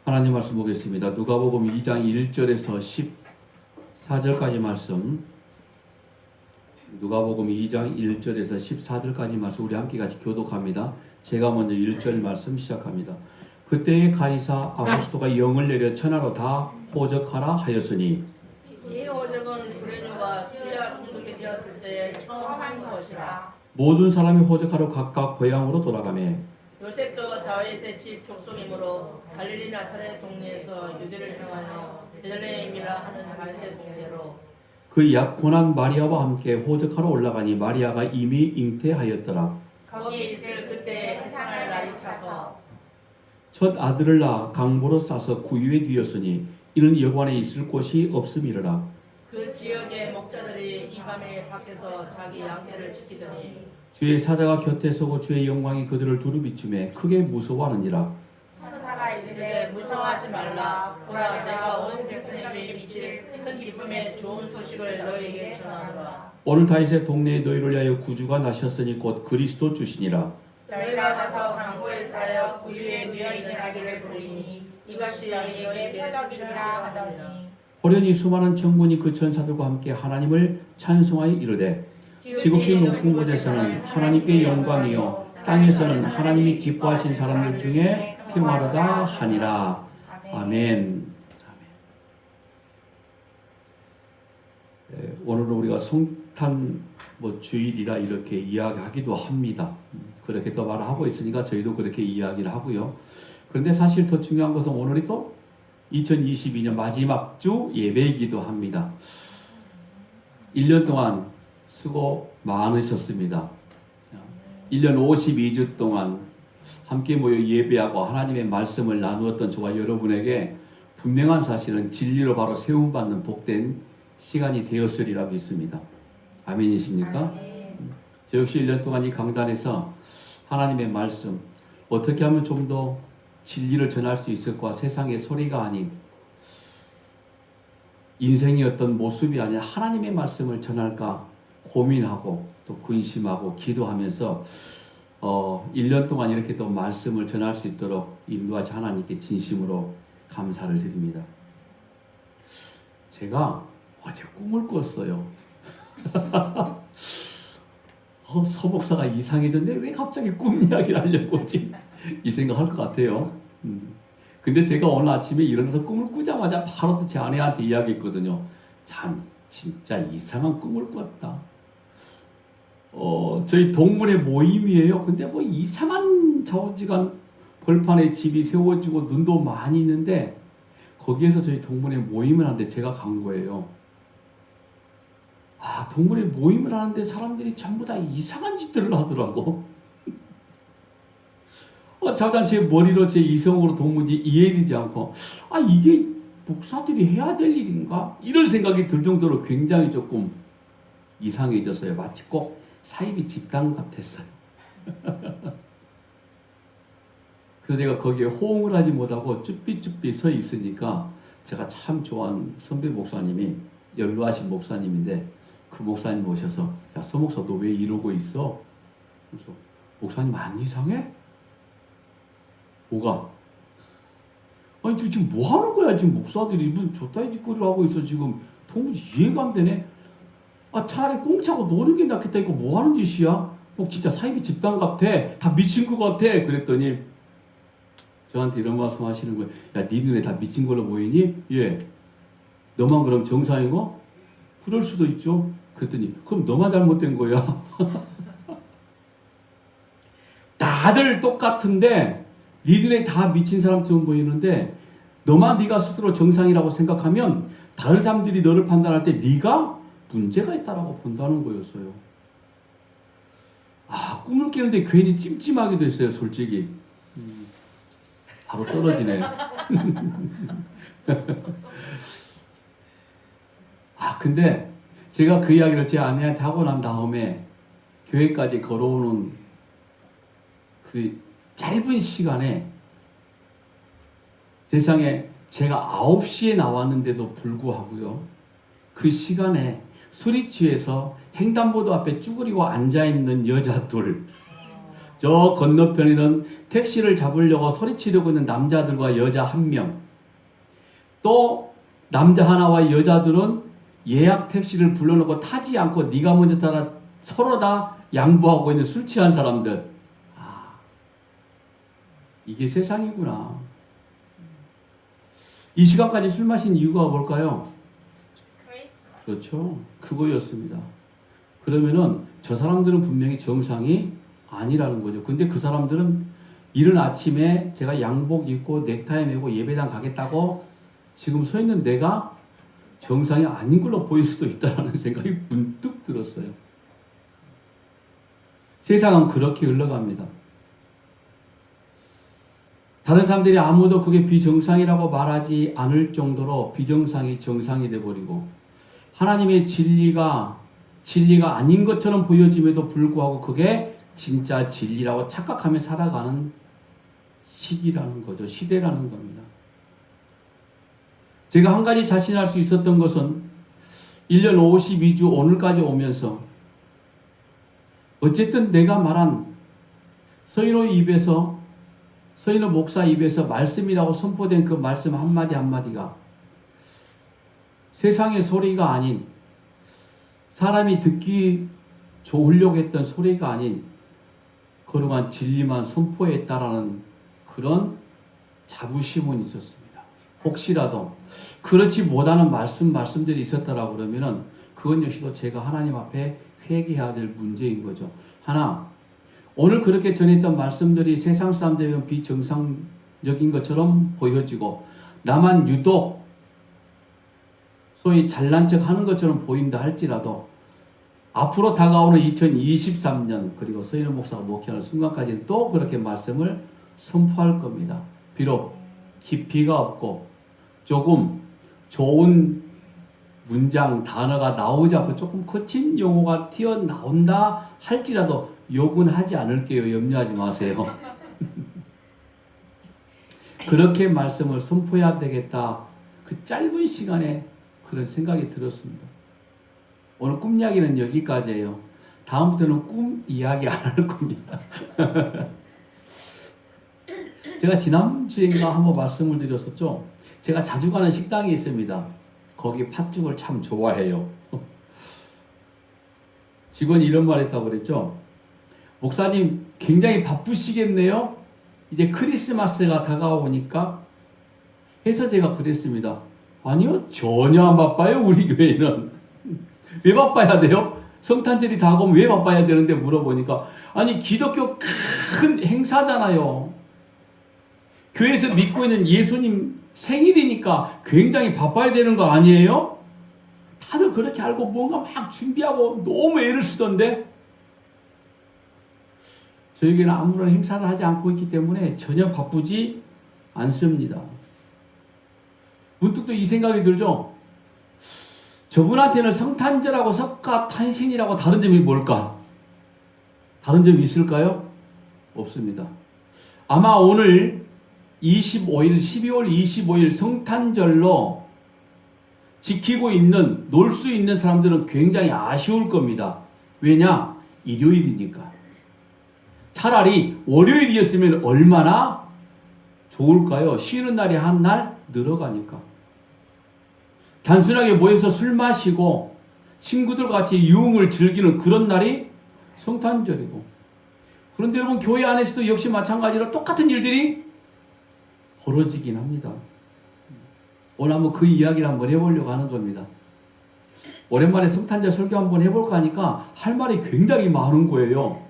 하나님 말씀 보겠습니다. 누가복음 2장 1절에서 14절까지 말씀. 누가복음 2장 1절에서 14절까지 말씀 우리 함께 같이 교독합니다. 제가 먼저 1절 말씀 시작합니다. 그때에 가이사 아구스토가 영을 내려 천하로 다 호적하라 하였으니 이 호적은 구레뇨가 수야 중독이 되었을 때 처음 한 것이라. 모든 사람이 호적하러 각각 고향으로 돌아가매 요셉도 다윗의 집 족속이므로 갈릴리 나사렛 동네에서 유대를 향하여 베들레헴이라 하는 갈대 동네로 그 약혼한 마리아와 함께 호적하러 올라가니 마리아가 이미 잉태하였더라. 거기 있을 그때 해산할 날이 차서 첫 아들을 낳아 강보로 싸서 구유에 뒤었으니 이는 여관에 있을 곳이 없음이러라. 그 지역의 목자들이 이 밤에 밖에서 자기 양떼를 지키더니 주의 사자가 곁에 서고 주의 영광이 그들을 두루비춤에 크게 무서워하느니라. 천사가 이르되 무서워하지 말라. 보라, 내가 온 백성에게 미칠 큰 기쁨의 좋은 소식을 너희에게 전하노라. 오늘 다윗의 동네에 너희를 위하여 구주가 나셨으니 곧 그리스도 주시니라. 너희가 가서 강보에 쌓여 구유에 누워있는 아기를 부르니 이것이 너희에게 표적이라 하더니 호련히 수많은 천군이 그 천사들과 함께 하나님을 찬송하여 이르되 지극히 높은 곳에서는 하나님께 영광이요 땅에서는 하나님이 기뻐하신 사람들 중에 평화로다 하니라. 아멘. 오늘은 우리가 성탄 주일이라 이렇게 이야기하기도 합니다. 그렇게 또 말하고 있으니까 저희도 그렇게 이야기를 하고요. 그런데 사실 더 중요한 것은 오늘이 또 2022년 마지막 주 예배이기도 합니다. 1년 동안 수고 많으셨습니다. 1년 52주 동안 함께 모여 예배하고 하나님의 말씀을 나누었던 저와 여러분에게 분명한 사실은 진리로 바로 세움받는 복된 시간이 되었으리라 믿습니다. 아멘이십니까? 저 역시 1년 동안 이 강단에서 하나님의 말씀 어떻게 하면 좀 더 진리를 전할 수 있을까, 세상의 소리가 아닌 인생의 어떤 모습이 아닌 하나님의 말씀을 전할까 고민하고 또 근심하고 기도하면서 1년 동안 이렇게 또 말씀을 전할 수 있도록 인도하신 하나님께 진심으로 감사를 드립니다. 제가 어제 꿈을 꿨어요. 서목사가 이상해졌는데 왜 갑자기 꿈 이야기를 하려고 하지? 이 생각할 것 같아요. 근데 제가 오늘 아침에 일어나서 꿈을 꾸자마자 바로 또 제 아내한테 이야기했거든요. 참 진짜 이상한 꿈을 꿨다. 저희 동문회 모임이에요. 근데 뭐 이상한 좌우지간 벌판에 집이 세워지고 눈도 많이 있는데 거기에서 저희 동문회 모임을 하는데 제가 간 거예요. 동문회 모임을 하는데 사람들이 전부 다 이상한 짓들을 하더라고. 자잔 제 머리로 제 이성으로 도무지 이해되지 않고 이게 목사들이 해야 될 일인가? 이런 생각이 들 정도로 굉장히 조금 이상해졌어요. 마치 꼭 사이비 집단 같았어요. 그래서 내가 거기에 호응을 하지 못하고 쭈삐쭈삐 서 있으니까 제가 참 좋아하는 선배 목사님이 연로하신 목사님인데 그 목사님 오셔서 야, 서 목사 너 왜 이러고 있어? 그래서 목사님 안 이상해? 뭐가? 아니 지금 뭐 하는 거야? 지금 목사들이 무슨 줬다이 짓거리를 하고 있어. 지금 도무지 이해가 안 되네. 차라리 꽁차고 노는 게 낫겠다. 이거 뭐 하는 짓이야? 진짜 사이비 집단 같아. 다 미친 것 같아. 그랬더니 저한테 이런 말씀 하시는 거예요. 야, 네 눈에 다 미친 걸로 보이니? 예. 너만 그럼 정상이고? 그럴 수도 있죠. 그랬더니 그럼 너만 잘못된 거야. 다들 똑같은데 네 눈에 다 미친 사람처럼 보이는데 너만 네가 스스로 정상이라고 생각하면 다른 사람들이 너를 판단할 때 네가 문제가 있다라고 본다는 거였어요. 꿈을 깨는데 괜히 찜찜하게 됐어요. 솔직히. 바로 떨어지네. 근데 제가 그 이야기를 제 아내한테 하고 난 다음에 교회까지 걸어오는 그 짧은 시간에 세상에 제가 9시에 나왔는데도 불구하고요. 그 시간에 술이 취해서 횡단보도 앞에 쭈그리고 앉아있는 여자 둘, 저 건너편에는 택시를 잡으려고 소리치려고 있는 남자들과 여자 한 명. 또 남자 하나와 여자들은 예약 택시를 불러놓고 타지 않고 네가 먼저 타라 서로 다 양보하고 있는 술 취한 사람들. 아, 이게 세상이구나. 이 시간까지 술 마신 이유가 뭘까요? 그렇죠. 그거였습니다. 그러면은 저 사람들은 분명히 정상이 아니라는 거죠. 근데 그 사람들은 이른 아침에 제가 양복 입고 넥타이 메고 예배당 가겠다고 지금 서 있는 내가 정상이 아닌 걸로 보일 수도 있다는 생각이 문득 들었어요. 세상은 그렇게 흘러갑니다. 다른 사람들이 아무도 그게 비정상이라고 말하지 않을 정도로 비정상이 정상이 돼버리고 하나님의 진리가 아닌 것처럼 보여짐에도 불구하고 그게 진짜 진리라고 착각하며 살아가는 시기라는 거죠. 시대라는 겁니다. 제가 한 가지 자신할 수 있었던 것은 1년 52주 오늘까지 오면서 어쨌든 내가 말한 서인호 목사 입에서 말씀이라고 선포된 그 말씀 한마디 한마디가 세상의 소리가 아닌 사람이 듣기 좋으려고 했던 소리가 아닌 거룩한 진리만 선포했다라는 그런 자부심은 있었습니다. 혹시라도 그렇지 못하는 말씀들이 있었다라고 그러면은 그건 역시도 제가 하나님 앞에 회개해야 될 문제인 거죠. 하나, 오늘 그렇게 전했던 말씀들이 세상 사람들이면 비정상적인 것처럼 보여지고 나만 유독 소위 잘난 척 하는 것처럼 보인다 할지라도 앞으로 다가오는 2023년 그리고 서인호 목사가 목회하는 순간까지는 또 그렇게 말씀을 선포할 겁니다. 비록 깊이가 없고 조금 좋은 문장, 단어가 나오지 않고 조금 거친 용어가 튀어나온다 할지라도 욕은 하지 않을게요. 염려하지 마세요. 그렇게 말씀을 선포해야 되겠다. 그 짧은 시간에 그런 생각이 들었습니다. 오늘 꿈 이야기는 여기까지예요. 다음부터는 꿈 이야기 안 할 겁니다. 제가 지난주인가 한번 말씀을 드렸었죠. 제가 자주 가는 식당이 있습니다. 거기 팥죽을 참 좋아해요. 직원이 이런 말 했다고 그랬죠. 목사님 굉장히 바쁘시겠네요. 이제 크리스마스가 다가오니까 해서 제가 그랬습니다. 아니요, 전혀 안 바빠요. 우리 교회는. 왜 바빠야 돼요? 성탄절이 다가오면 왜 바빠야 되는데 물어보니까 아니 기독교 큰 행사잖아요. 교회에서 믿고 있는 예수님 생일이니까 굉장히 바빠야 되는 거 아니에요? 다들 그렇게 알고 뭔가 막 준비하고 너무 애를 쓰던데 저에게는 아무런 행사를 하지 않고 있기 때문에 전혀 바쁘지 않습니다. 문득 또 이 생각이 들죠? 저분한테는 성탄절하고 석가탄신이라고 다른 점이 뭘까? 다른 점이 있을까요? 없습니다. 아마 오늘 25일, 12월 25일 성탄절로 지키고 있는, 놀 수 있는 사람들은 굉장히 아쉬울 겁니다. 왜냐? 일요일이니까. 차라리 월요일이었으면 얼마나 좋을까요? 쉬는 날이 한 날 늘어가니까. 단순하게 모여서 술 마시고 친구들과 같이 유흥을 즐기는 그런 날이 성탄절이고. 그런데 여러분 교회 안에서도 역시 마찬가지로 똑같은 일들이 벌어지긴 합니다. 오늘 한번 그 이야기를 한번 해보려고 하는 겁니다. 오랜만에 성탄절 설교 한번 해볼까 하니까 할 말이 굉장히 많은 거예요.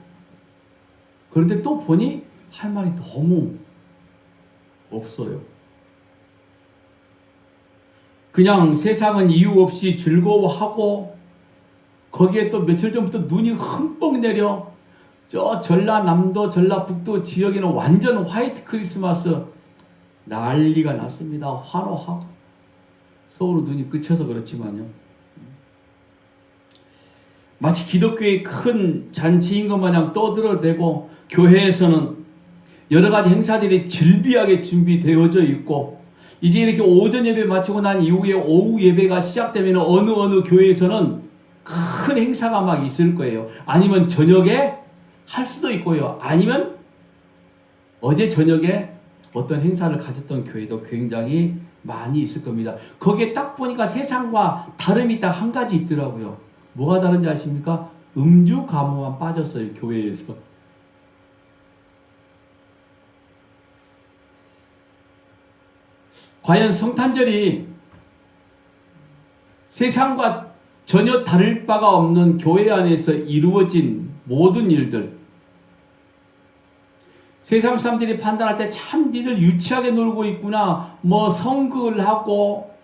그런데 또 보니 할 말이 너무 없어요. 그냥 세상은 이유 없이 즐거워하고 거기에 또 며칠 전부터 눈이 흠뻑 내려 저 전라남도 전라북도 지역에는 완전 화이트 크리스마스 난리가 났습니다. 환호하고 서울은 눈이 그쳐서 그렇지만요. 마치 기독교의 큰 잔치인 것 마냥 떠들어대고 교회에서는 여러 가지 행사들이 즐비하게 준비되어져 있고 이제 이렇게 오전 예배 마치고 난 이후에 오후 예배가 시작되면 어느 교회에서는 큰 행사가 막 있을 거예요. 아니면 저녁에 할 수도 있고요. 아니면 어제 저녁에 어떤 행사를 가졌던 교회도 굉장히 많이 있을 겁니다. 거기에 딱 보니까 세상과 다름이 딱 한 가지 있더라고요. 뭐가 다른지 아십니까? 음주 가무만 빠졌어요. 교회에서. 과연 성탄절이 세상과 전혀 다를 바가 없는 교회 안에서 이루어진 모든 일들, 세상 사람들이 판단할 때 참 니들 유치하게 놀고 있구나, 뭐 성극을 하고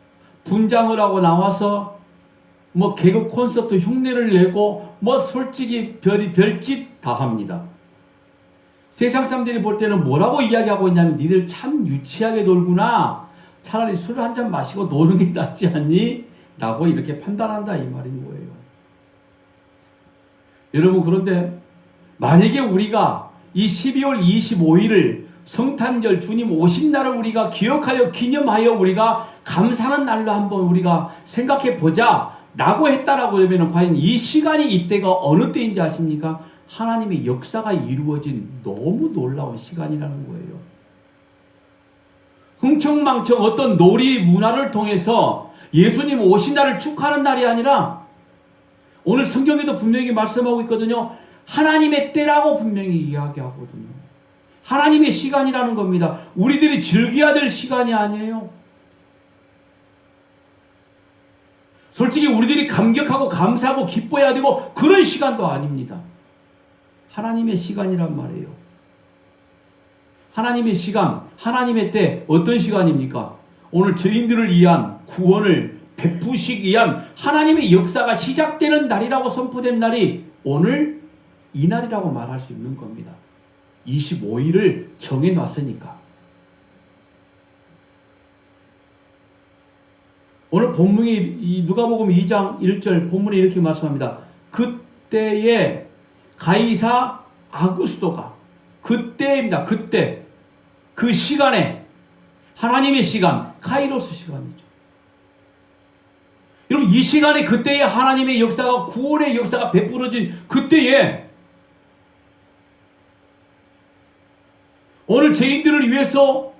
분장을 하고 나와서 뭐 개그 콘서트 흉내를 내고 뭐 솔직히 별짓 다 합니다. 세상 사람들이 볼 때는 뭐라고 이야기하고 있냐면 니들 참 유치하게 놀구나, 차라리 술 한 잔 마시고 노는 게 낫지 않니? 라고 이렇게 판단한다 이 말인 거예요. 여러분, 그런데 만약에 우리가 이 12월 25일을 성탄절 주님 오신 날을 우리가 기억하여 기념하여 우리가 감사하는 날로 한번 우리가 생각해 보자 라고 했다라고 하면 과연 이 시간이 이때가 어느 때인지 아십니까? 하나님의 역사가 이루어진 너무 놀라운 시간이라는 거예요. 흥청망청 어떤 놀이 문화를 통해서 예수님 오신 날을 축하하는 날이 아니라 오늘 성경에도 분명히 말씀하고 있거든요. 하나님의 때라고 분명히 이야기하거든요. 하나님의 시간이라는 겁니다. 우리들이 즐겨야 될 시간이 아니에요. 솔직히 우리들이 감격하고 감사하고 기뻐해야 되고 그런 시간도 아닙니다. 하나님의 시간이란 말이에요. 하나님의 시간, 하나님의 때 어떤 시간입니까? 오늘 죄인들을 위한 구원을 베푸시기 위한 하나님의 역사가 시작되는 날이라고 선포된 날이 오늘 이 날이라고 말할 수 있는 겁니다. 25일을 정해놨으니까. 오늘 본문이 누가복음 2장 1절 본문에 이렇게 말씀합니다. 그때에 가이사 아구스토가, 그때입니다. 그때 그 시간에 하나님의 시간, 카이로스 시간이죠. 여러분, 이 시간에 그때에 하나님의 역사가, 구원의 역사가 베풀어진 그때에 오늘 죄인들을 위해서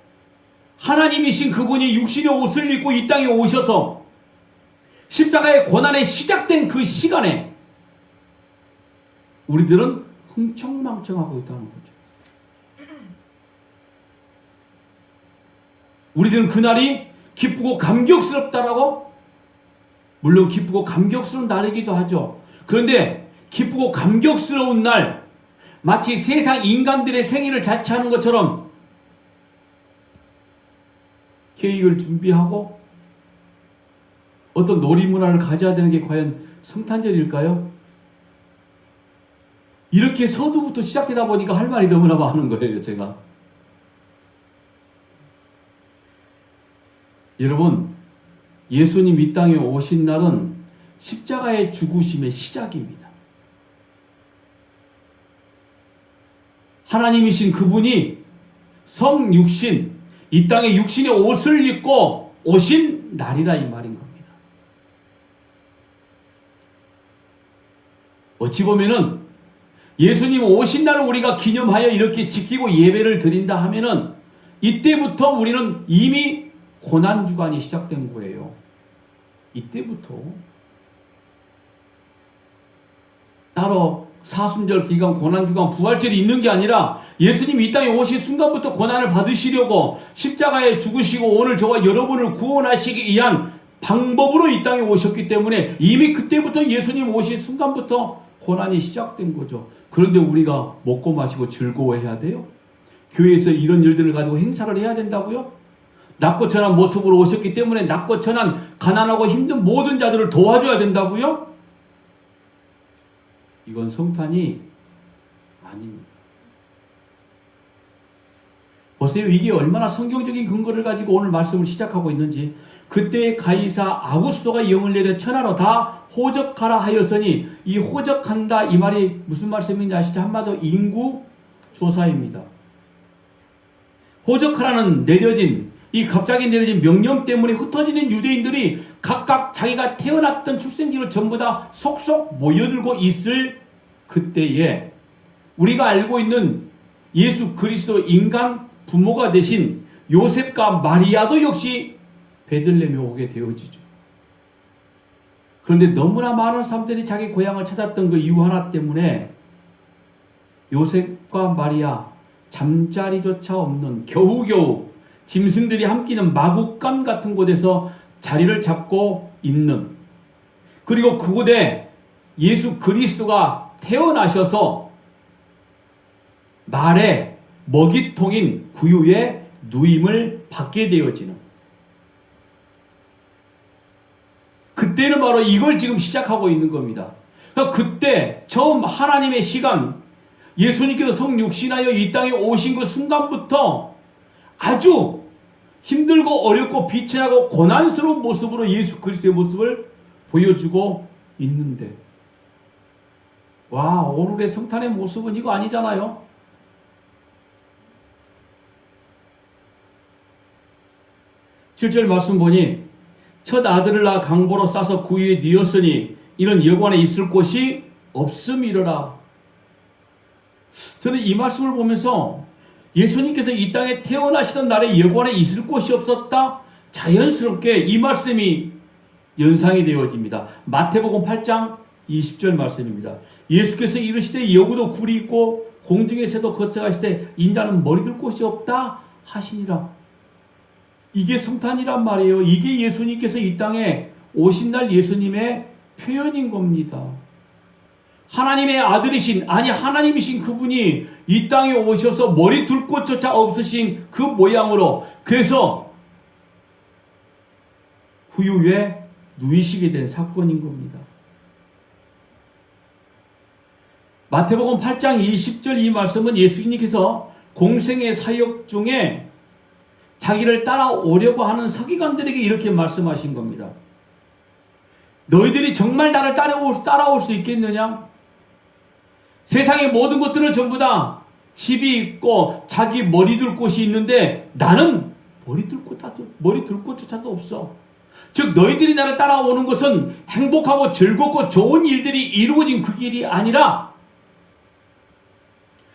하나님이신 그분이 육신의 옷을 입고 이 땅에 오셔서 십자가의 고난에 시작된 그 시간에 우리들은 흥청망청하고 있다는 거죠. 우리들은 그날이 기쁘고 감격스럽다라고, 물론 기쁘고 감격스러운 날이기도 하죠. 그런데 기쁘고 감격스러운 날, 마치 세상 인간들의 생일을 자처하는 것처럼 케이크를 준비하고 어떤 놀이문화를 가져야 되는 게 과연 성탄절일까요? 이렇게 서두부터 시작되다 보니까 할 말이 너무나 많은 거예요, 제가. 여러분, 예수님 이 땅에 오신 날은 십자가의 죽으심의 시작입니다. 하나님이신 그분이 성육신, 이 땅에 육신의 옷을 입고 오신 날이라 이 말인 겁니다. 어찌 보면은 예수님 오신 날을 우리가 기념하여 이렇게 지키고 예배를 드린다 하면은 이때부터 우리는 이미 고난주간이 시작된 거예요. 이때부터. 따로 사순절 기간, 고난주간, 부활절이 있는 게 아니라 예수님이 이 땅에 오신 순간부터 고난을 받으시려고 십자가에 죽으시고 오늘 저와 여러분을 구원하시기 위한 방법으로 이 땅에 오셨기 때문에 이미 그때부터 예수님 오신 순간부터 고난이 시작된 거죠. 그런데 우리가 먹고 마시고 즐거워해야 돼요? 교회에서 이런 일들을 가지고 행사를 해야 된다고요? 낮고 천한 모습으로 오셨기 때문에 낮고 천한 가난하고 힘든 모든 자들을 도와줘야 된다고요? 이건 성탄이 아닙니다. 보세요. 이게 얼마나 성경적인 근거를 가지고 오늘 말씀을 시작하고 있는지. 그때 가이사 아구스토가 영을 내려 천하로 다 호적하라 하였으니, 이 호적한다 이 말이 무슨 말씀인지 아시죠? 한마디로 인구 조사입니다. 호적하라는 이 갑자기 내려진 명령 때문에 흩어지는 유대인들이 각각 자기가 태어났던 출생지를 전부 다 속속 모여들고 있을 그때에 우리가 알고 있는 예수 그리스도 인간 부모가 되신 요셉과 마리아도 역시 베들레헴에 오게 되어지죠. 그런데 너무나 많은 사람들이 자기 고향을 찾았던 그 이유 하나 때문에 요셉과 마리아 잠자리조차 없는 겨우겨우 짐승들이 함기는 마구간 같은 곳에서 자리를 잡고 있는, 그리고 그곳에 예수 그리스도가 태어나셔서 말의 먹이통인 구유의 누임을 받게 되어지는, 그때는 바로 이걸 지금 시작하고 있는 겁니다. 그때 처음 하나님의 시간, 예수님께서 성육신하여 이 땅에 오신 그 순간부터 아주 힘들고 어렵고 비천하고 고난스러운 모습으로 예수 그리스도의 모습을 보여주고 있는데, 와, 오늘의 성탄의 모습은 이거 아니잖아요. 7절 말씀 보니 첫 아들을 낳아 강보로 싸서 구유에 뉘었으니 이는 여관에 있을 곳이 없음이로라. 저는 이 말씀을 보면서 예수님께서 이 땅에 태어나시던 날에 여관에 있을 곳이 없었다, 자연스럽게 이 말씀이 연상이 되어집니다. 마태복음 8장 20절 말씀입니다. 예수께서 이르시되 여구도 굴이 있고 공중의 새도 거쳐가시되 인자는 머리둘 곳이 없다 하시니라. 이게 성탄이란 말이에요. 이게 예수님께서 이 땅에 오신 날 예수님의 표현인 겁니다. 하나님의 아들이신, 아니 하나님이신 그분이 이 땅에 오셔서 머리 둘 곳조차 없으신 그 모양으로, 그래서 후유에 누이시게 된 사건인 겁니다. 마태복음 8장 20절 이 말씀은 예수님께서 공생의 사역 중에 자기를 따라오려고 하는 서기관들에게 이렇게 말씀하신 겁니다. 너희들이 정말 나를 따라올 수 있겠느냐? 세상의 모든 것들은 전부 다 집이 있고 자기 머리 둘 곳이 있는데 나는 머리 둘 곳조차도 없어. 즉 너희들이 나를 따라오는 것은 행복하고 즐겁고 좋은 일들이 이루어진 그 길이 아니라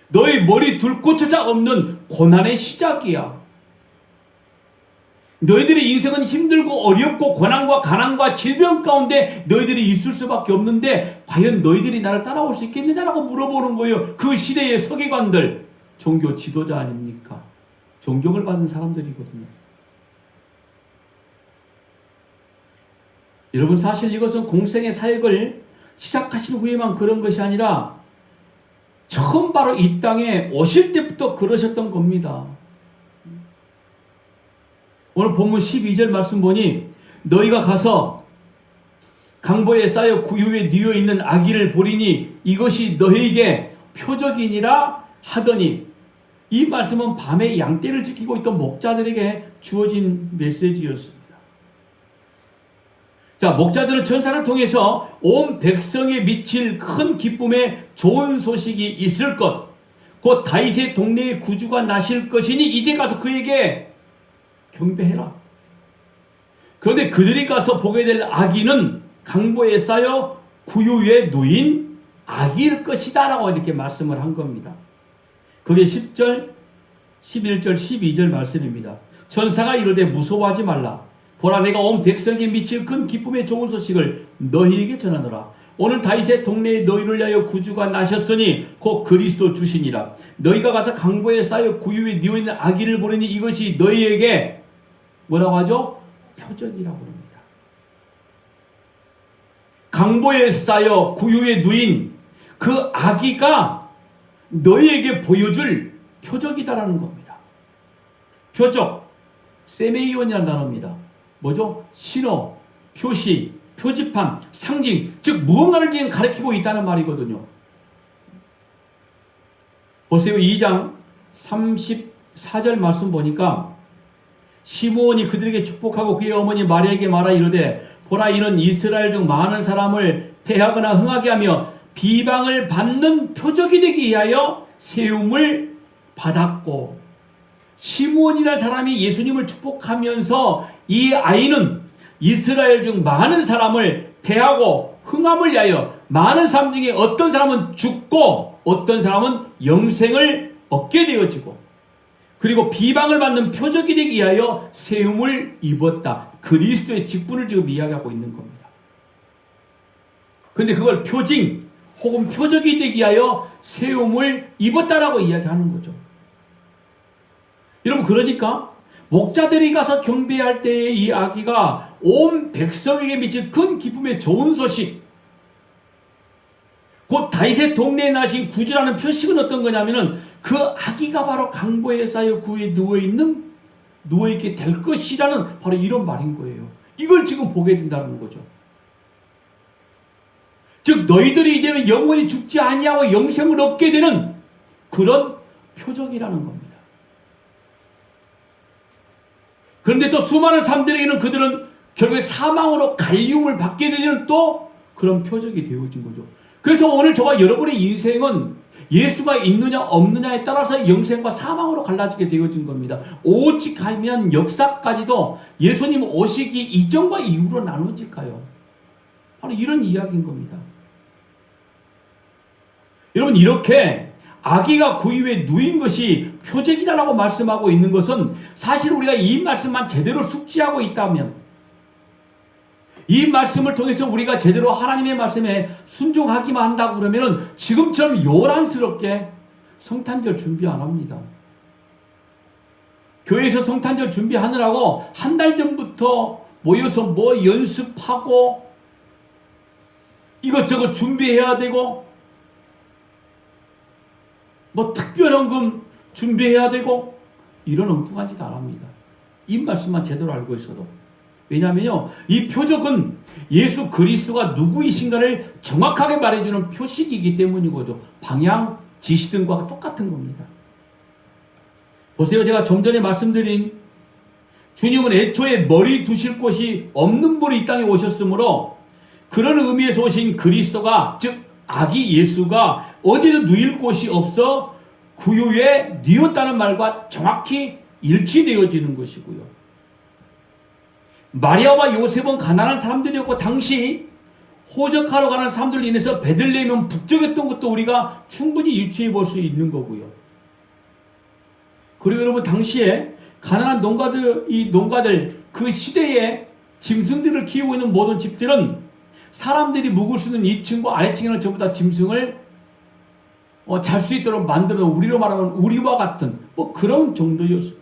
너희 머리 둘 곳조차 없는 고난의 시작이야. 너희들의 인생은 힘들고 어렵고 고난과 가난과 질병 가운데 너희들이 있을 수밖에 없는데 과연 너희들이 나를 따라올 수 있겠느냐라고 물어보는 거예요. 그 시대의 서기관들, 종교 지도자 아닙니까? 존경을 받는 사람들이거든요. 여러분, 사실 이것은 공생의 사역을 시작하신 후에만 그런 것이 아니라 처음 바로 이 땅에 오실 때부터 그러셨던 겁니다. 오늘 본문 12절 말씀 보니 너희가 가서 강보에 쌓여 구유에 뉘어 있는 아기를 보리니 이것이 너희에게 표적이니라 하더니, 이 말씀은 밤에 양떼를 지키고 있던 목자들에게 주어진 메시지였습니다. 자, 목자들은 전사를 통해서 온 백성에 미칠 큰 기쁨의 좋은 소식이 있을 것, 곧 다윗의 동네에 구주가 나실 것이니 이제 가서 그에게 경배해라. 그런데 그들이 가서 보게 될 아기는 강보에 쌓여 구유에 누인 아기일 것이다 라고 이렇게 말씀을 한 겁니다. 그게 10절, 11절, 12절 말씀입니다. 전사가 이르되 무서워하지 말라. 보라, 내가 온 백성에 미칠 큰 기쁨의 좋은 소식을 너희에게 전하노라. 오늘 다윗의 동네에 너희를 위하여 구주가 나셨으니 곧 그리스도 주시니라. 너희가 가서 강보에 쌓여 구유에 뉘어 있는 아기를 보리니 이것이 너희에게 뭐라고 하죠? 표적이라고 합니다. 강보에 쌓여 구유에 누인 그 아기가 너희에게 보여줄 표적이다라는 겁니다. 표적, 세메이온이라는 단어입니다. 뭐죠? 신호, 표시, 표지판, 상징, 즉 무언가를 지금 가리키고 있다는 말이거든요. 보세요. 2장 34절 말씀 보니까 시므온이 그들에게 축복하고 그의 어머니 마리아에게 말하 이르되 보라, 이는 이스라엘 중 많은 사람을 패하거나 흥하게 하며 비방을 받는 표적이 되기 위하여 세움을 받았고, 시므온이라는 사람이 예수님을 축복하면서 이 아이는 이스라엘 중 많은 사람을 패하고 흥함을 위하여, 많은 사람 중에 어떤 사람은 죽고 어떤 사람은 영생을 얻게 되어지고 그리고 비방을 받는 표적이 되기 위하여 세움을 입었다. 그리스도의 직분을 지금 이야기하고 있는 겁니다. 근데 그걸 표징 혹은 표적이 되기 위하여 세움을 입었다라고 이야기하는 거죠. 여러분 그러니까 목자들이 가서 경배할 때의 이 아기가 온 백성에게 미칠 큰 기쁨의 좋은 소식, 곧 다윗의 동네에 나신 구주라는 표식은 어떤 거냐면은 그 아기가 바로 강보에 쌓여 구에 누워있게 될 것이라는 바로 이런 말인 거예요. 이걸 지금 보게 된다는 거죠. 즉 너희들이 이제는 영원히 죽지 아니하고 영생을 얻게 되는 그런 표적이라는 겁니다. 그런데 또 수많은 사람들에게는 그들은 결국에 사망으로 갈리움을 받게 되는 또 그런 표적이 되어진 거죠. 그래서 오늘 저와 여러분의 인생은 예수가 있느냐 없느냐에 따라서 영생과 사망으로 갈라지게 되어진 겁니다. 오직 하면 역사까지도 예수님 오시기 이전과 이후로 나눠질까요? 바로 이런 이야기인 겁니다. 여러분 이렇게 아기가 구유에 누인 것이 표적이다라고 말씀하고 있는 것은 사실 우리가 이 말씀만 제대로 숙지하고 있다면 이 말씀을 통해서 우리가 제대로 하나님의 말씀에 순종하기만 한다고 그러면은 지금처럼 요란스럽게 성탄절 준비 안 합니다. 교회에서 성탄절 준비하느라고 한 달 전부터 모여서 뭐 연습하고 이것저것 준비해야 되고 뭐 특별헌금 준비해야 되고 이런 엉뚱한 짓 안 합니다. 이 말씀만 제대로 알고 있어도. 왜냐하면요, 이 표적은 예수 그리스도가 누구이신가를 정확하게 말해주는 표식이기 때문인 거죠. 방향, 지시 등과 똑같은 겁니다. 보세요, 제가 좀 전에 말씀드린 주님은 애초에 머리 두실 곳이 없는 분이 이 땅에 오셨으므로 그런 의미에서 오신 그리스도가, 즉 아기 예수가 어디도 누일 곳이 없어 구유에 누웠다는 말과 정확히 일치되어지는 것이고요. 마리아와 요셉은 가난한 사람들이었고 당시 호적하러 가는 사람들로 인해서 베들레헴은 북적였던 것도 우리가 충분히 유추해 볼 수 있는 거고요. 그리고 여러분 당시에 가난한 농가들 그 시대에 짐승들을 키우고 있는 모든 집들은 사람들이 묵을 수 있는 2층과 아래층에는 전부 다 짐승을 잘 수 있도록 만들어 우리로 말하면 우리와 같은 뭐 그런 정도였습니다.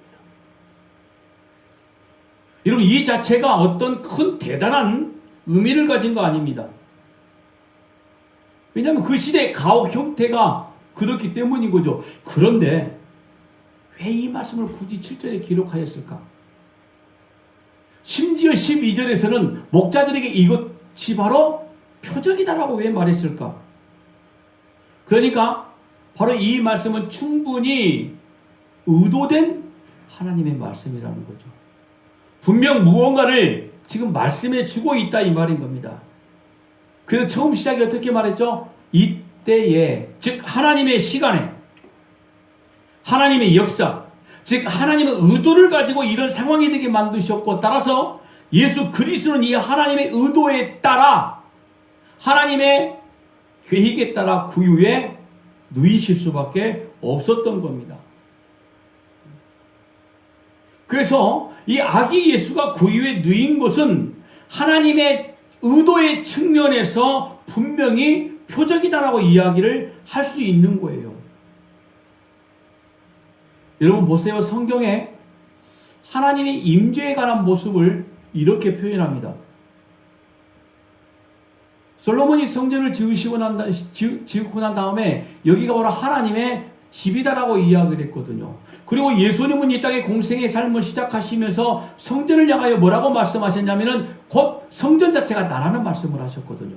여러분 이 자체가 어떤 큰 대단한 의미를 가진 거 아닙니다. 왜냐하면 그 시대의 가옥 형태가 그렇기 때문인 거죠. 그런데 왜 이 말씀을 굳이 7절에 기록하였을까? 심지어 12절에서는 목자들에게 이것이 바로 표적이다라고 왜 말했을까? 그러니까 바로 이 말씀은 충분히 의도된 하나님의 말씀이라는 거죠. 분명 무언가를 지금 말씀해 주고 있다 이 말인 겁니다. 그래서 처음 시작이 어떻게 말했죠? 이때에, 즉 하나님의 시간에, 하나님의 역사, 즉 하나님의 의도를 가지고 이런 상황이 되게 만드셨고, 따라서 예수 그리스도는 이 하나님의 의도에 따라 하나님의 계획에 따라 구유에 누이실 수밖에 없었던 겁니다. 그래서 이 아기 예수가 구유에 누인 것은 하나님의 의도의 측면에서 분명히 표적이다라고 이야기를 할 수 있는 거예요. 여러분 보세요. 성경에 하나님의 임재에 관한 모습을 이렇게 표현합니다. 솔로몬이 성전을 지으고 난 다음에 여기가 바로 하나님의 집이다라고 이야기를 했거든요. 그리고 예수님은 이 땅의 공생의 삶을 시작하시면서 성전을 향하여 뭐라고 말씀하셨냐면은 곧 성전 자체가 나라는 말씀을 하셨거든요.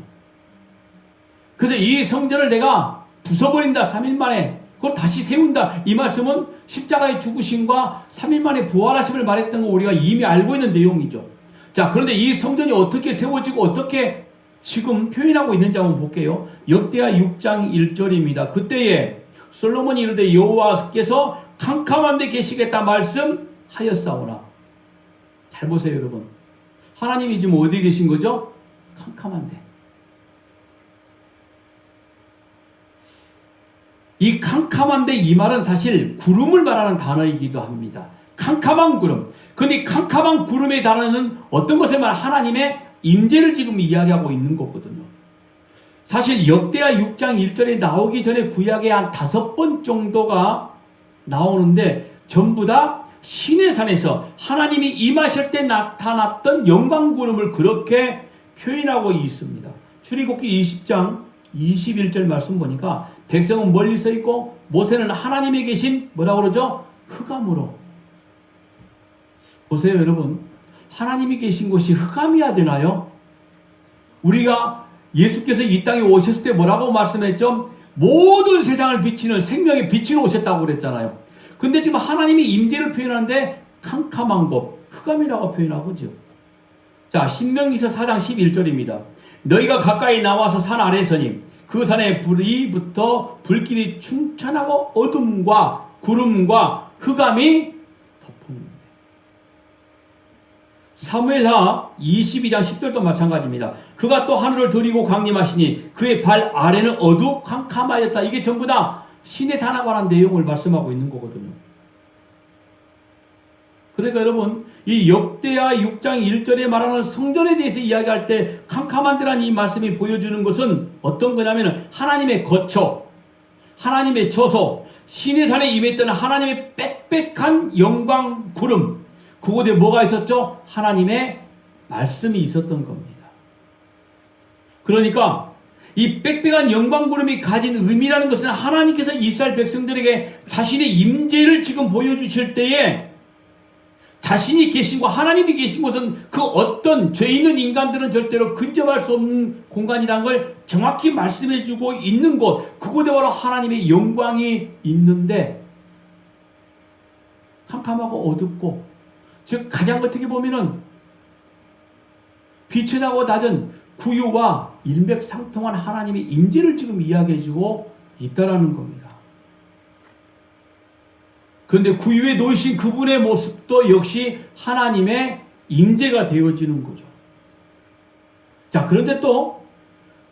그래서 이 성전을 내가 부숴버린다 3일 만에 그걸 다시 세운다. 이 말씀은 십자가의 죽으심과 3일 만에 부활하심을 말했던 거 우리가 이미 알고 있는 내용이죠. 자, 그런데 이 성전이 어떻게 세워지고 어떻게 지금 표현하고 있는지 한번 볼게요. 역대하 6장 1절입니다. 그때에 솔로몬이 이르되 여호와께서 캄캄한 데 계시겠다 말씀하였사오나. 잘 보세요 여러분. 하나님이 지금 어디에 계신 거죠? 캄캄한 데. 이 캄캄한데 이 말은 사실 구름을 말하는 단어이기도 합니다. 캄캄한 구름. 근데 캄캄한 구름의 단어는 어떤 것을 말 하나님의 임재를 지금 이야기하고 있는 거거든요. 사실 역대하 6장 1절에 나오기 전에 구약에 한 5번 정도가 나오는데 전부 다 시내산에서 하나님이 임하실 때 나타났던 영광 구름을 그렇게 표현하고 있습니다. 출애굽기 20장 21절 말씀 보니까 백성은 멀리 서 있고 모세는 하나님이 계신 뭐라고 그러죠? 흑암으로. 보세요 여러분. 하나님이 계신 곳이 흑암이어야 되나요? 우리가 예수께서 이 땅에 오셨을 때 뭐라고 말씀했죠? 모든 세상을 비치는 생명의 빛으로 오셨다고 그랬잖아요. 근데 지금 하나님이 임재를 표현하는데 캄캄한 곳, 흑암이라고 표현하고죠. 자, 신명기서 4장 11절입니다. 너희가 가까이 나와서 산 아래 서니 그 산에 불이 붙어 불길이 충천하고 어둠과 구름과 흑암이 덮습니다. 사무엘하 22장 10절도 마찬가지입니다. 그가 또 하늘을 드리고 강림하시니 그의 발 아래는 어두캄캄하였다. 이게 전부 다 신의 산에 관한 내용을 말씀하고 있는 거거든요. 그러니까 여러분 이 역대하 6장 1절에 말하는 성전에 대해서 이야기할 때 캄캄한 데라는 이 말씀이 보여주는 것은 어떤 거냐면 하나님의 거처, 하나님의 처소, 신의 산에 임했던 하나님의 빽빽한 영광 구름, 그곳에 뭐가 있었죠? 하나님의 말씀이 있었던 겁니다. 그러니까 이 빽빽한 영광 구름이 가진 의미라는 것은 하나님께서 이스라엘 백성들에게 자신의 임재를 지금 보여주실 때에 자신이 계신 곳, 하나님이 계신 곳은 그 어떤 죄 있는 인간들은 절대로 근접할 수 없는 공간이라는 걸 정확히 말씀해주고 있는 곳, 그곳에 바로 하나님의 영광이 있는데 캄캄하고 어둡고, 즉 가장 어떻게 보면은 비천하고 낮은 구유와 일맥상통한 하나님의 임재를 지금 이야기해주고 있다라는 겁니다. 그런데 구유에 놓이신 그분의 모습도 역시 하나님의 임재가 되어지는 거죠. 자, 그런데 또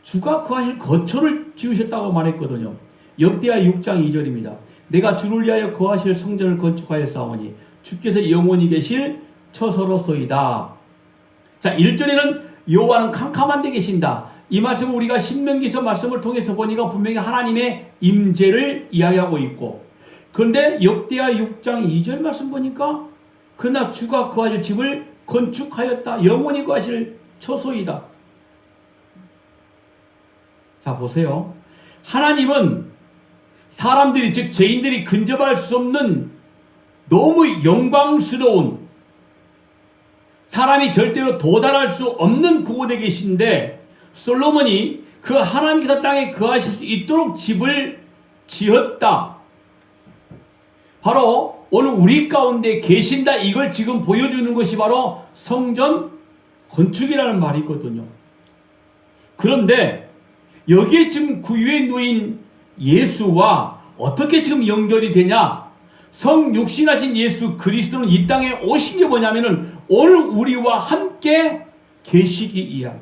주가 거하실 거처를 지으셨다고 말했거든요. 역대하 6장 2절입니다. 내가 주를 위하여 거하실 성전을 건축하였사오니 주께서 영원히 계실 처소로소이다. 자, 1절에는 여호와는 캄캄한 데 계신다. 이 말씀을 우리가 신명기서 말씀을 통해서 보니까 분명히 하나님의 임재를 이야기하고 있고, 그런데 역대하 6장 2절 말씀 보니까 그러나 주가 거하실 집을 건축하였다. 영원히 거하실 처소이다. 자, 보세요. 하나님은 사람들이, 즉 죄인들이 근접할 수 없는 너무 영광스러운, 사람이 절대로 도달할 수 없는 그곳에 계신데 솔로몬이 그 하나님께서 땅에 거하실 수 있도록 집을 지었다. 바로 오늘 우리 가운데 계신다, 이걸 지금 보여주는 것이 바로 성전 건축이라는 말이거든요. 그런데 여기에 지금 구유에 놓인 예수와 어떻게 지금 연결이 되냐? 성육신하신 예수 그리스도는 이 땅에 오신 게 뭐냐면은 오늘 우리와 함께 계시기 위함.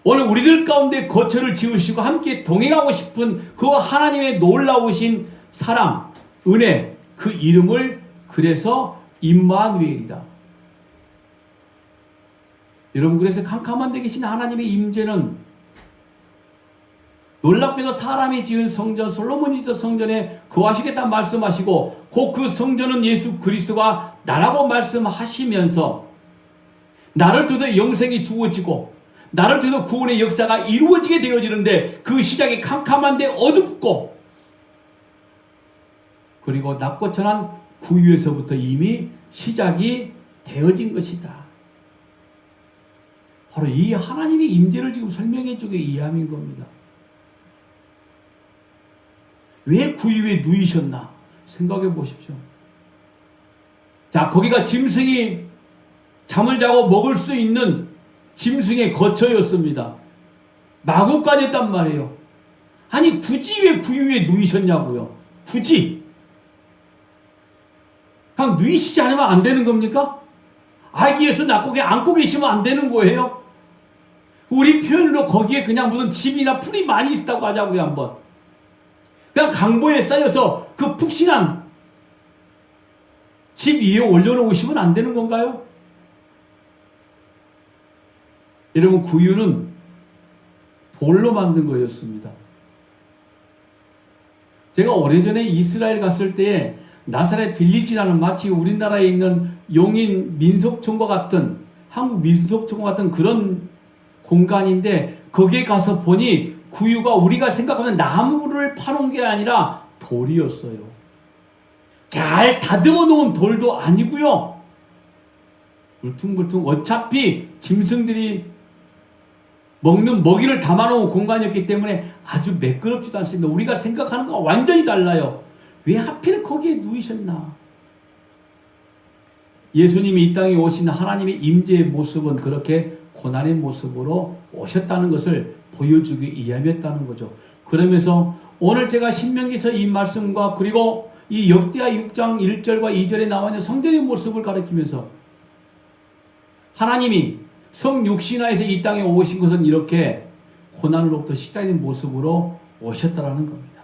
오늘 우리들 가운데 거처를 지으시고 함께 동행하고 싶은 그 하나님의 놀라우신 사랑, 은혜, 그 이름을 그래서 임마누엘이다. 여러분, 그래서 캄캄한 데 계신 하나님의 임재는 놀랍게도 사람이 지은 성전, 솔로몬이 지은 성전에 거하시겠다 말씀하시고, 곧 그 성전은 예수 그리스도가 나라고 말씀하시면서 나를 통해서 영생이 주어지고 나를 통해서 구원의 역사가 이루어지게 되어지는데, 그 시작이 캄캄한데 어둡고, 그리고 낮고 천한 구유에서부터 이미 시작이 되어진 것이다. 바로 이 하나님의 임재를 지금 설명해 주기 위함인 겁니다. 왜 구유에 누이셨나 생각해 보십시오. 자, 거기가 짐승이 잠을 자고 먹을 수 있는 짐승의 거처였습니다. 마구간이었단 말이에요. 아니, 굳이 왜 구유에 누이셨냐고요. 굳이 그냥 누이시지 않으면 안 되는 겁니까? 아기에서 낳고 그냥 안고 계시면 안 되는 거예요. 우리 표현으로 거기에 그냥 무슨 집이나 풀이 많이 있다고 하자고요. 한번 그냥 강보에 쌓여서 그 푹신한 집 위에 올려놓으시면 안 되는 건가요? 여러분, 구유는 돌로 만든 거였습니다. 제가 오래전에 이스라엘 갔을 때에 나사렛 빌리지라는 마치 우리나라에 있는 용인 민속촌과 같은, 한국 민속촌과 같은 그런 공간인데, 거기에 가서 보니 구유가 우리가 생각하는 나무를 파놓은 게 아니라 돌이었어요. 잘 다듬어 놓은 돌도 아니고요. 울퉁불퉁, 어차피 짐승들이 먹는 먹이를 담아놓은 공간이었기 때문에 아주 매끄럽지도 않습니다. 우리가 생각하는 것과 완전히 달라요. 왜 하필 거기에 누이셨나? 예수님이 이 땅에 오신 하나님의 임재의 모습은 그렇게 고난의 모습으로 오셨다는 것을 보여주기 위함이었다는 거죠. 그러면서 오늘 제가 신명기서 이 말씀과 그리고 이 역대하 6장 1절과 2절에 나와 있는 성전의 모습을 가리키면서 하나님이 성육신하에서 이 땅에 오신 것은 이렇게 고난으로부터 시작된 모습으로 오셨다라는 겁니다.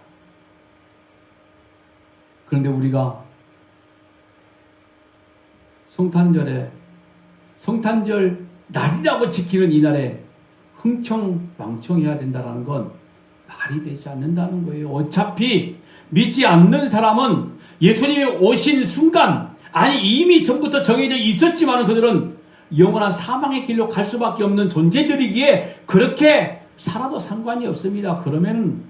그런데 우리가 성탄절 날이라고 지키는 이날에 흥청망청해야 된다는 건 말이 되지 않는다는 거예요. 어차피 믿지 않는 사람은 예수님이 오신 순간, 아니 이미 전부터 정해져 있었지만 그들은 영원한 사망의 길로 갈 수밖에 없는 존재들이기에 그렇게 살아도 상관이 없습니다. 그러면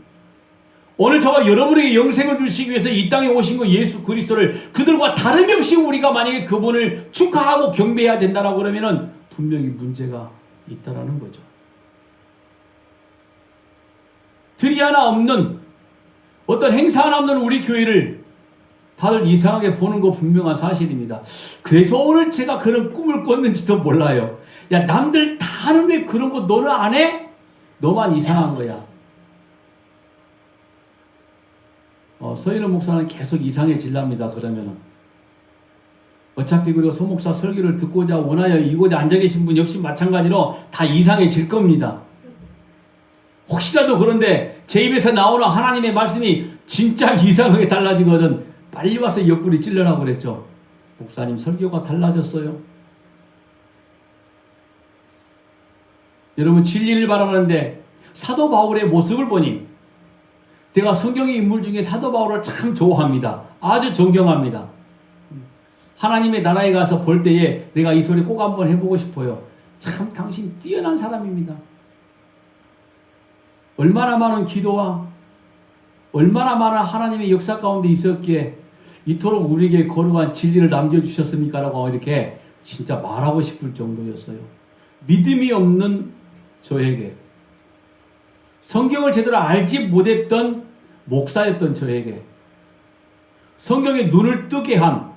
오늘 저와 여러분에게 영생을 주시기 위해서 이 땅에 오신 그 예수 그리스도를 그들과 다름없이 우리가 만약에 그분을 축하하고 경배해야 된다라고 그러면은 분명히 문제가 있다라는 거죠. 들이 하나 없는, 어떤 행사 하나 없는 우리 교회를 다들 이상하게 보는 거 분명한 사실입니다. 그래서 오늘 제가 그런 꿈을 꿨는지도 몰라요. 야, 남들 다 하는데 그런 거 너는 안 해? 너만 이상한 거야. 서인호 목사는 계속 이상해질랍니다. 그러면은 어차피 그리고 서 목사 설교를 듣고자 원하여 이곳에 앉아 계신 분 역시 마찬가지로 다 이상해질 겁니다. 혹시라도 그런데 제 입에서 나오는 하나님의 말씀이 진짜 이상하게 달라지거든 빨리 와서 옆구리 찔러라고 그랬죠. 목사님 설교가 달라졌어요. 여러분 진리를 바라는데 사도 바울의 모습을 보니, 제가 성경의 인물 중에 사도 바울을 참 좋아합니다. 아주 존경합니다. 하나님의 나라에 가서 볼 때에 내가 이 소리 꼭 한번 해보고 싶어요. 참 당신 뛰어난 사람입니다. 얼마나 많은 기도와 얼마나 많은 하나님의 역사 가운데 있었기에 이토록 우리에게 거룩한 진리를 남겨주셨습니까? 라고 이렇게 진짜 말하고 싶을 정도였어요. 믿음이 없는 저에게, 성경을 제대로 알지 못했던 목사였던 저에게 성경에 눈을 뜨게 한,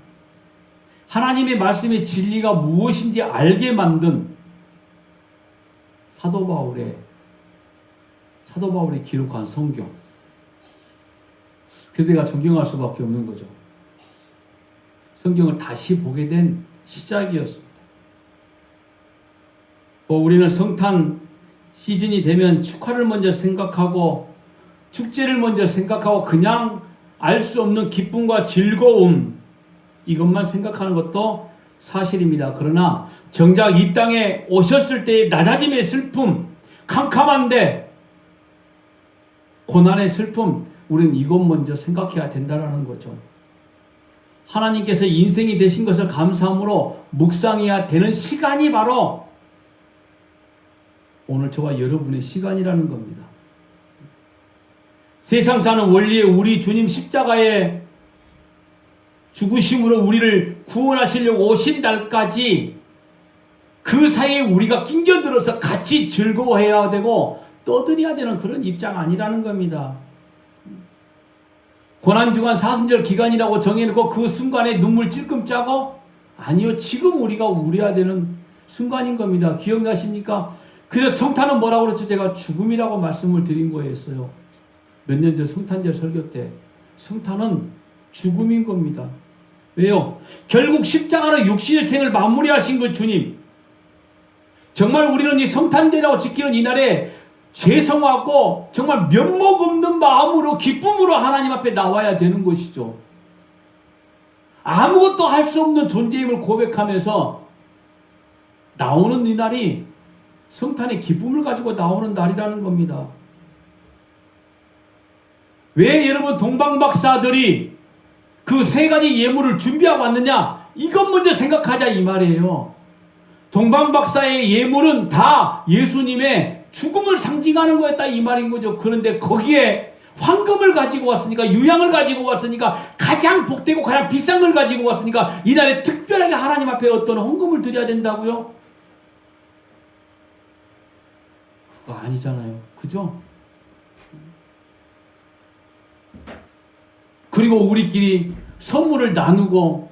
하나님의 말씀의 진리가 무엇인지 알게 만든 사도 바울이 기록한 성경. 그래서 내가 존경할 수밖에 없는 거죠. 성경을 다시 보게 된 시작이었습니다. 우리는 성탄 시즌이 되면 축하를 먼저 생각하고 축제를 먼저 생각하고 그냥 알 수 없는 기쁨과 즐거움, 이것만 생각하는 것도 사실입니다. 그러나 정작 이 땅에 오셨을 때의 낮아짐의 슬픔, 캄캄한데 고난의 슬픔, 우리는 이것 먼저 생각해야 된다는 거죠. 하나님께서 인생이 되신 것을 감사함으로 묵상해야 되는 시간이 바로 오늘 저와 여러분의 시간이라는 겁니다. 세상 사는 원리에 우리 주님 십자가의 죽으심으로 우리를 구원하시려고 오신 날까지 그 사이에 우리가 낑겨들어서 같이 즐거워해야 되고 떠들어야 되는 그런 입장 아니라는 겁니다. 고난주간 사순절 기간이라고 정해놓고 그 순간에 눈물 찔끔 짜고? 아니요, 지금 우리가 울어야 되는 순간인 겁니다. 기억나십니까? 그래서 성탄은 뭐라고 그랬죠? 제가 죽음이라고 말씀을 드린 거였어요. 몇 년 전 성탄절 설교 때. 성탄은 죽음인 겁니다. 왜요? 결국 십자가로 육신의 생을 마무리하신 그 주님. 정말 우리는 이 성탄절이라고 지키는 이날에 죄송하고 정말 면목 없는 마음으로 기쁨으로 하나님 앞에 나와야 되는 것이죠. 아무것도 할 수 없는 존재임을 고백하면서 나오는 이 날이 성탄의 기쁨을 가지고 나오는 날이라는 겁니다. 왜 여러분 동방박사들이 그 세 가지 예물을 준비하고 왔느냐? 이것 먼저 생각하자 이 말이에요. 동방박사의 예물은 다 예수님의 죽음을 상징하는 거였다 이 말인 거죠. 그런데 거기에 황금을 가지고 왔으니까, 유향을 가지고 왔으니까, 가장 복되고 가장 비싼 걸 가지고 왔으니까 이날에 특별하게 하나님 앞에 어떤 헌금을 드려야 된다고요? 그거 아니잖아요. 그죠? 그리고 우리끼리 선물을 나누고,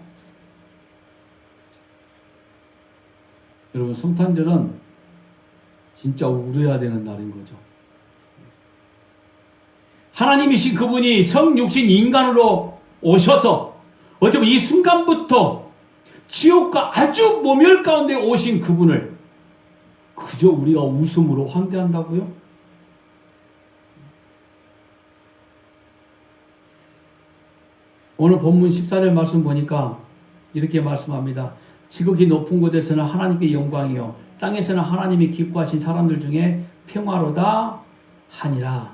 여러분 성탄절은 진짜 울어야 되는 날인 거죠. 하나님이신 그분이 성육신 인간으로 오셔서 어쩌면 이 순간부터 지옥과 아주 모멸 가운데 오신 그분을 그저 우리가 웃음으로 환대한다고요? 오늘 본문 14절 말씀 보니까 이렇게 말씀합니다. 지극히 높은 곳에서는 하나님께 영광이요 땅에서는 하나님이 기뻐하신 사람들 중에 평화로다 하니라.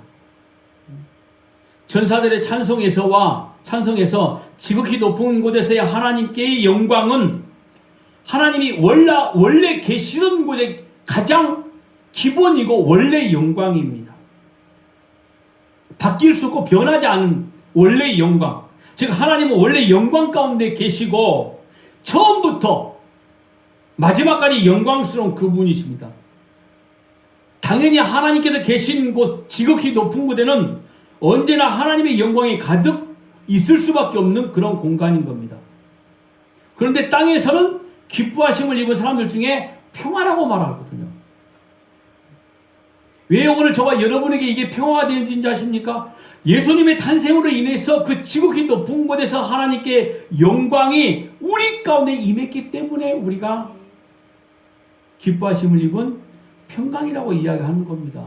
전사들의 찬송에서 지극히 높은 곳에서의 하나님께의 영광은 하나님이 원래 계시던 곳에 가장 기본이고 원래 영광입니다. 바뀔 수 없고 변하지 않은 원래 영광. 즉 하나님은 원래 영광 가운데 계시고 처음부터 마지막까지 영광스러운 그분이십니다. 당연히 하나님께서 계신 곳 지극히 높은 곳에는 언제나 하나님의 영광이 가득 있을 수밖에 없는 그런 공간인 겁니다. 그런데 땅에서는 기뻐하심을 입은 사람들 중에 평화라고 말하거든요. 왜 오늘 저와 여러분에게 이게 평화가 되는지 아십니까? 예수님의 탄생으로 인해서 그 지극히 높은 곳에서 하나님께 영광이 우리 가운데 임했기 때문에 우리가 기뻐하심을 입은 평강이라고 이야기하는 겁니다.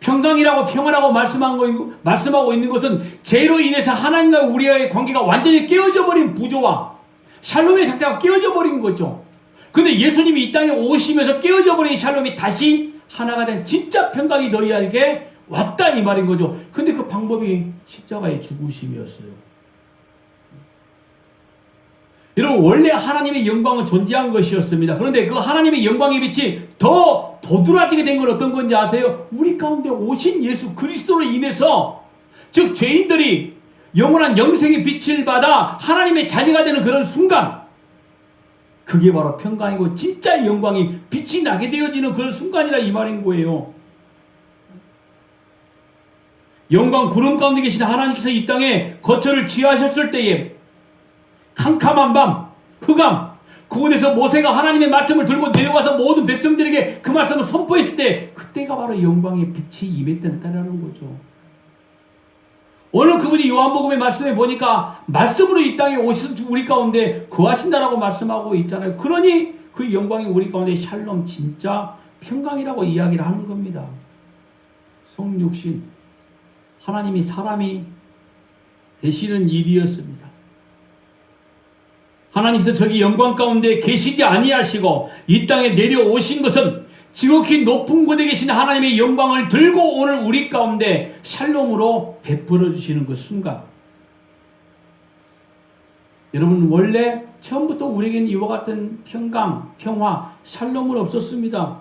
평강이라고 평화라고 말씀하고 있는 것은 죄로 인해서 하나님과 우리의 관계가 완전히 깨어져 버린 구조와 샬롬의 상태가 깨어져 버린 거죠. 그런데 예수님이 이 땅에 오시면서 깨어져 버린 샬롬이 다시 하나가 된 진짜 평강이 너희에게 왔다 이 말인 거죠. 근데 그 방법이 십자가의 죽으심이었어요. 여러분 원래 하나님의 영광은 존재한 것이었습니다. 그런데 그 하나님의 영광의 빛이 더 도드라지게 된 건 어떤 건지 아세요? 우리 가운데 오신 예수 그리스도로 인해서, 즉 죄인들이 영원한 영생의 빛을 받아 하나님의 자녀가 되는 그런 순간, 그게 바로 평강이고 진짜 영광이 빛이 나게 되어지는 그런 순간이라 이 말인 거예요. 영광 구름 가운데 계신 하나님께서 이 땅에 거처를 취하셨을 때에 캄캄한 밤, 흑암, 그곳에서 모세가 하나님의 말씀을 들고 내려와서 모든 백성들에게 그 말씀을 선포했을 때 그때가 바로 영광의 빛이 임했던 때라는 거죠. 오늘 그분이 요한복음의 말씀에 보니까 말씀으로 이 땅에 오셔서 우리 가운데 거하신다라고 말씀하고 있잖아요. 그러니 그 영광이 우리 가운데 샬롬 진짜 평강이라고 이야기를 하는 겁니다. 성육신 하나님이 사람이 되시는 일이었습니다. 하나님께서 저기 영광 가운데 계시지 아니하시고 이 땅에 내려오신 것은 지극히 높은 곳에 계신 하나님의 영광을 들고 오늘 우리 가운데 샬롬으로 베풀어 주시는 그 순간, 여러분 원래 처음부터 우리에게는 이와 같은 평강, 평화, 샬롬은 없었습니다.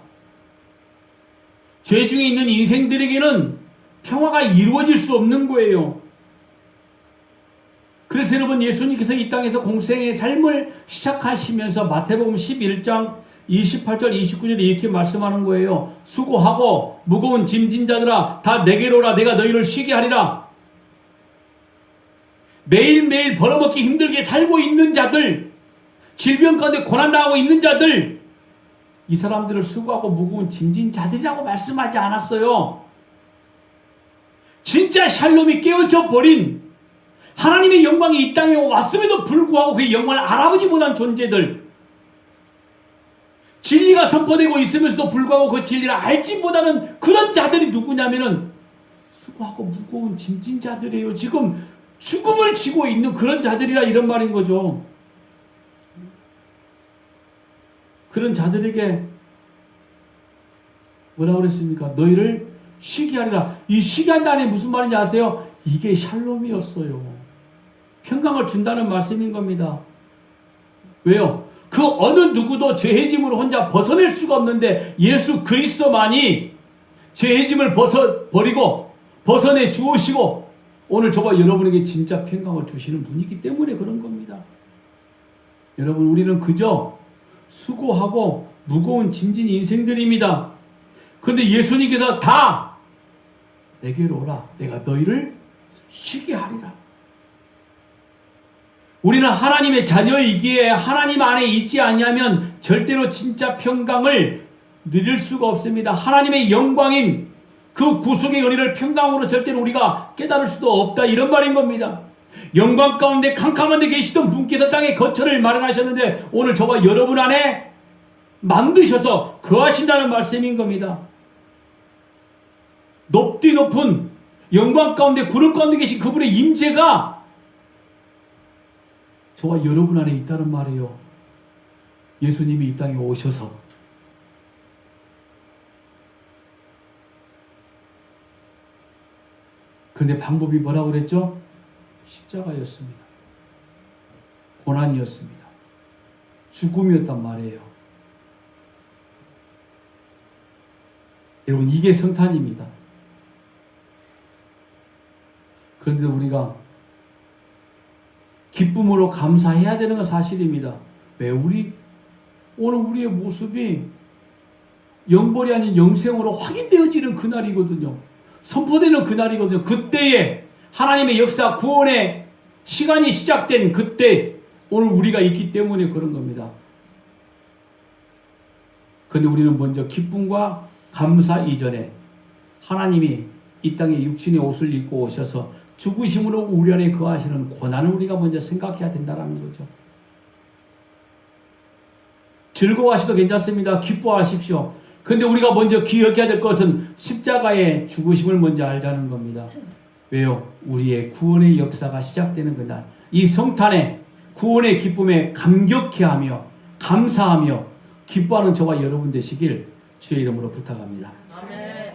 죄 중에 있는 인생들에게는 평화가 이루어질 수 없는 거예요. 그래서 여러분 예수님께서 이 땅에서 공생의 삶을 시작하시면서 마태복음 11장 28절 29절에 이렇게 말씀하는 거예요. 수고하고 무거운 짐진 자들아 다 내게로 오라. 내가 너희를 쉬게 하리라. 매일매일 벌어먹기 힘들게 살고 있는 자들, 질병 가운데 고난당하고 있는 자들, 이 사람들을 수고하고 무거운 짐진 자들이라고 말씀하지 않았어요. 진짜 샬롬이 깨어져 버린 하나님의 영광이 이 땅에 왔음에도 불구하고 그 영광을 알아보지 못한 존재들, 진리가 선포되고 있으면서도 불구하고 그 진리를 알지 못하는 그런 자들이 누구냐면은 수고하고 무거운 짐진 자들이에요. 지금 죽음을 지고 있는 그런 자들이라 이런 말인 거죠. 그런 자들에게 뭐라고 그랬습니까? 너희를 쉬게 하리라. 이 쉬게 한다는 게 무슨 말인지 아세요? 이게 샬롬이었어요. 평강을 준다는 말씀인 겁니다. 왜요? 그 어느 누구도 죄의 짐으로 혼자 벗어낼 수가 없는데 예수 그리스도만이 죄의 짐을 버리고 벗어내 주오시고 오늘 저와 여러분에게 진짜 평강을 주시는 분이기 때문에 그런 겁니다. 여러분, 우리는 그저 수고하고 무거운 짐진 인생들입니다. 그런데 예수님께서 다 내게로 오라. 내가 너희를 쉬게 하리라. 우리는 하나님의 자녀이기에 하나님 안에 있지 아니하면 절대로 진짜 평강을 누릴 수가 없습니다. 하나님의 영광인 그 구속의 은혜를 평강으로 절대로 우리가 깨달을 수도 없다. 이런 말인 겁니다. 영광 가운데 캄캄한 데 계시던 분께서 땅에 거처를 마련하셨는데 오늘 저와 여러분 안에 만드셔서 거하신다는 말씀인 겁니다. 높디 높은 영광 가운데 구름 가운데 계신 그분의 임재가 저와 여러분 안에 있다는 말이에요. 예수님이 이 땅에 오셔서 그런데 방법이 뭐라고 그랬죠? 십자가였습니다. 고난이었습니다. 죽음이었단 말이에요. 여러분, 이게 성탄입니다. 그런데 우리가 기쁨으로 감사해야 되는 건 사실입니다. 왜? 오늘 우리의 모습이 영벌이 아닌 영생으로 확인되어지는 그날이거든요. 선포되는 그날이거든요. 그때에 하나님의 역사 구원의 시간이 시작된 그때 오늘 우리가 있기 때문에 그런 겁니다. 그런데 우리는 먼저 기쁨과 감사 이전에 하나님이 이 땅에 육신의 옷을 입고 오셔서 죽으심으로 우리 안에 거하시는 고난을 우리가 먼저 생각해야 된다는 거죠. 즐거워하셔도 괜찮습니다. 기뻐하십시오. 그런데 우리가 먼저 기억해야 될 것은 십자가의 죽으심을 먼저 알자는 겁니다. 왜요? 우리의 구원의 역사가 시작되는 그날, 이 성탄의 구원의 기쁨에 감격해하며 감사하며 기뻐하는 저와 여러분 되시길 주의 이름으로 부탁합니다. 아멘.